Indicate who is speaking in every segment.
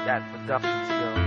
Speaker 1: Yan, production skill.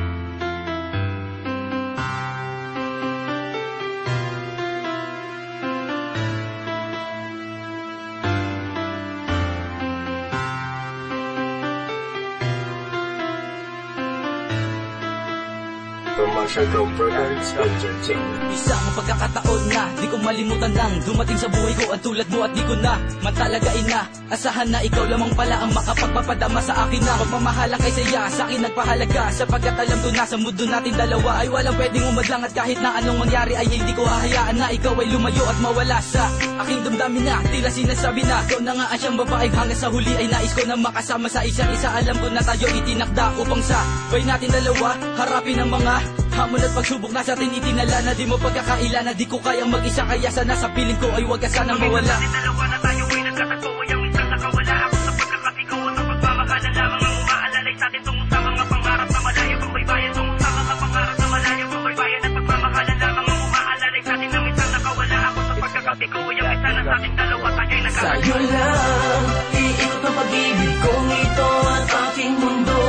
Speaker 2: Isang pagkakataon na di ko malimutan lang dumating sa buhay ko ang tulad mo at di ko na man talagain na asahan na ikaw lamang pala ang makapagpapadama sa akin na pagmamahalang kay saya sa akin nagpahalaga sapagkat alam ko na sa mundo natin dalawa ay walang pwedeng umadlang at kahit na anong mangyari ay hindi ko hahayaan na ikaw ay lumayo at mawala sa aking damdamin na tila sinasabi na ikaw na nga ang siyang babae hanggang sa huli ay nais ko na makasama sa isa't isa. Alam ko na tayo itinakda upang sa bay natin dalawa harapin ang mga hamon at pagsubok na sa atin itinala na di mo pagkakaila na di ko kayang mag-isa kaya sana sa piling ko ay wag ka sanang mawala.
Speaker 3: Natin dalawa na tayo ay nagkatagpo ay ang minsan nakawala ako sa pagkakatigaw at ang pagmamahalan lamang ang umaalalay sa atin tungo sa mga pangarap na malayo kung may bayan tungo sa mga pangarap na malayo kung may bayan at pagmamahalan lamang ang umaalalay sa atin na minsan nakawala ako sa pagkakatigaw ay ang minsan na sa ating dalawa tayo ay nagkatagpo.
Speaker 2: Sa'yo lang iikot ang pag-ibig kong ito at aking mundo.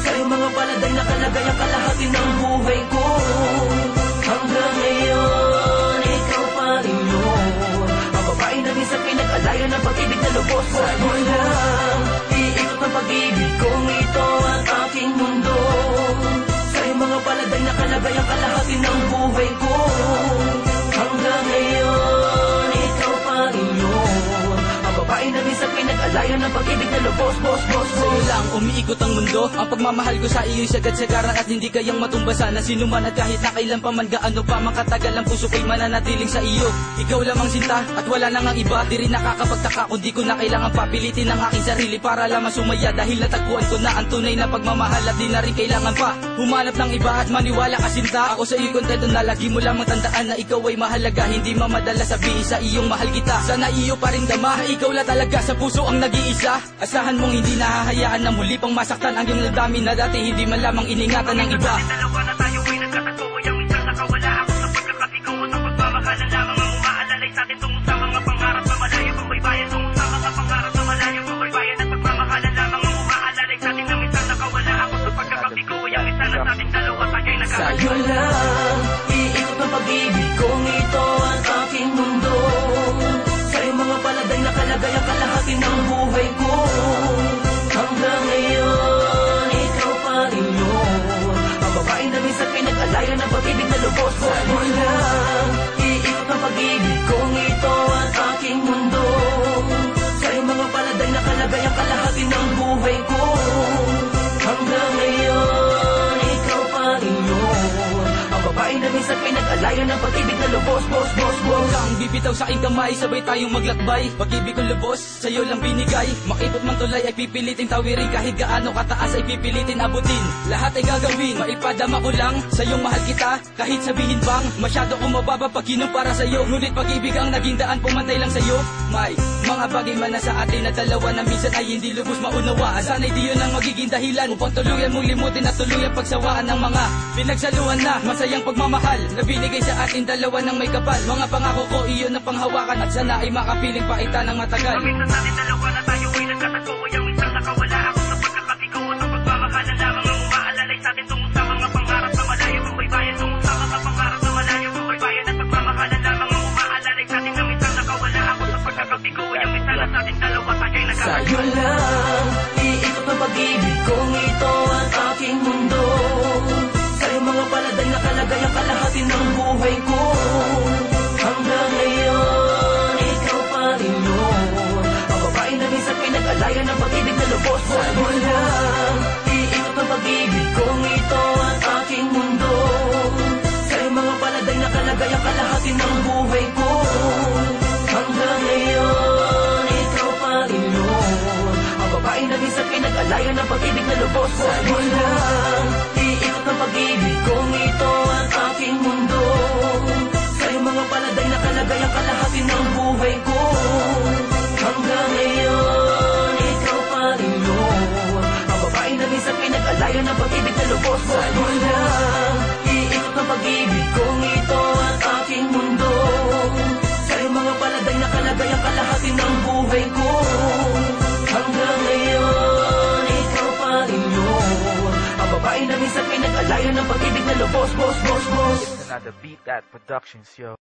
Speaker 2: Sa'yo mga paladay na kalagay ang kalahati ng buhay ko. Hanggang ngayon, ikaw pa rin yun. Ang babae na minsan pinag-alayan ng pag-ibig na lubos. Sa'yo lang iikot ang pag-ibig kong ito at aking mundo. Sa'yo mga paladay na kalagay ang kalahati ng buhay ko. Hanggang ngayon, ikaw pa rin yun. Ang babae na minsan pinag-alayan ng pag-ibig na lubos. Sa'yo lang umiikot ang mundo. Ang pagmamahal ko sa iyo'y sagad-sagaran at hindi kayang matumbasan na sinuman at kahit na kailan pa man gaano pa makatagal ang puso ko'y mananatiling sa iyo. Ikaw lamang sinta at wala nang ang iba. Di rin nakakapagtaka kung di ko na kailangan papilitin ang aking sarili para lamang sumaya dahil natagpuan ko na ang tunay na pagmamahal at di na rin kailangan pa humanap ng iba at maniwala ka sinta. Ako sa iyo'y kontento na lagi mo lamang tandaan na ikaw ay mahalaga. Hindi mamadala sabihin sa iyong mahal kita. Sana iyo pa rin dama ikaw la talaga sa puso ang nag-iisa. Asahan mong hindi nahahayaan na muli pang masaktan ang iyong damdamin na dati hindi man lamang iningatan ng iba.
Speaker 3: Natin dalawa na tayo ay nagkatagpo ay ang minsan nakawala ako sa pagkakatigaw at ang pagmamahalan lamang ang umaalalay sa atin tungo sa mga pangarap na malayo kung may bayan tungo sa mga pangarap na malayo kung may bayan at pagmamahalan lamang ang umaalalay sa atin na minsan nakawala ako sa pagkakatigaw ay ang minsan na sa ating dalawa tayo ay nagkatagpo.
Speaker 2: Sa'yo lang iikot ang pag-ibig kong ito at aking mundo. Sa'yo mga paladay na kalagay ang kalahati ng buhay ko. Hanggang ngayon, ikaw pa rin yun. Ang babae na minsan pinag-alayan ng pag-ibig na lubos. Sa'yo lang iikot ang pag-ibig kong ito at aking mundo. Sa'yo mga paladay na kalagay ang kalahati ng buhay ko. Hanggang ngayon, ikaw pa rin yun. Ang babae na minsan pinag-alayan ng pag-ibig na lubos. Huwag kang bibitaw sa aking kamay, sabay tayong maglakbay. Pag-ibig kong lubos, sa'yo lang binigay. Makipot man tulay ay pipilitin tawirin. Kahit gaano kataas ay pipilitin abutin. Lahat ay gagawin, maipadama ko lang sa'yong mahal kita. Kahit sabihin bang masyado kong mababa pag kinumpara sa'yo. Ngunit pag-ibig ang naging daan, pumantay lang sa'yo. May mga bagay man na sa atin na dalawa na minsan ay hindi lubos maunawaan. Sana'y di yun ang magiging dahilan upang tuluyan mong limutin at tuluyan pagsawaan ng mga pinagsaluhan na masayang pagmamahal na binigay sa atin dalawa ng may kapal. Mga pangako ko iyon ang panghawakan at sana ay makapiling paita ng matagal.
Speaker 3: Minsan sa ating dalawa na tayo ay nagkatagpo ay ang minsan nakawala ako sa pagkakatigaw at ang pagmamahalan lamang ang umaalalay sa atin tungo sa mga pangarap na malayo kung may bayan tungo sa mga pangarap na malayo kung may bayan at pagmamahalan lamang ang umaalalay sa atin na minsan nakawala ako sa pagkakatigaw ay ang minsan na sa ating dalawa tayo ay nagkatagpo.
Speaker 2: Sa'yo lang iikot ang pag-ibig kong ito at aking mundo. Sa'yo mga paladay na kalagay ang kalahati ng buhay ko. Hanggang ngayon, ikaw pa rin yun. Ang babae na minsan pinag-alayan ng pag-ibig na lubos. Sa'yo lang iikot ang pag-ibig kong ito at aking mundo. Sa'yo mga paladay na kalagay ang kalahati ng buhay ko. Hanggang ngayon, ikaw pa rin yun. Ang babae na minsan pinag-alayan ng pag-ibig na lubos. Sa'yo lang iikot ang pag-ibig kong ito at aking mundo. Sa'yo mga paladay na kalagay ang kalahati ng buhay ko. Hanggang ngayon, ikaw pa rin yun. Ang babae na minsan pinag-alayan ng pag-ibig na lubos. Sa'yo lang iikot ang pag-ibig kong ito at aking mundo. Sa'yo mga paladay na kalagay ang kalahati ng buhay ko. Hanggang ngayon, ikaw pa rin yun. pinag-alayan ng pag-ibig na lubos, boss, boss, boss.
Speaker 1: It's another Beat That Productions, yo.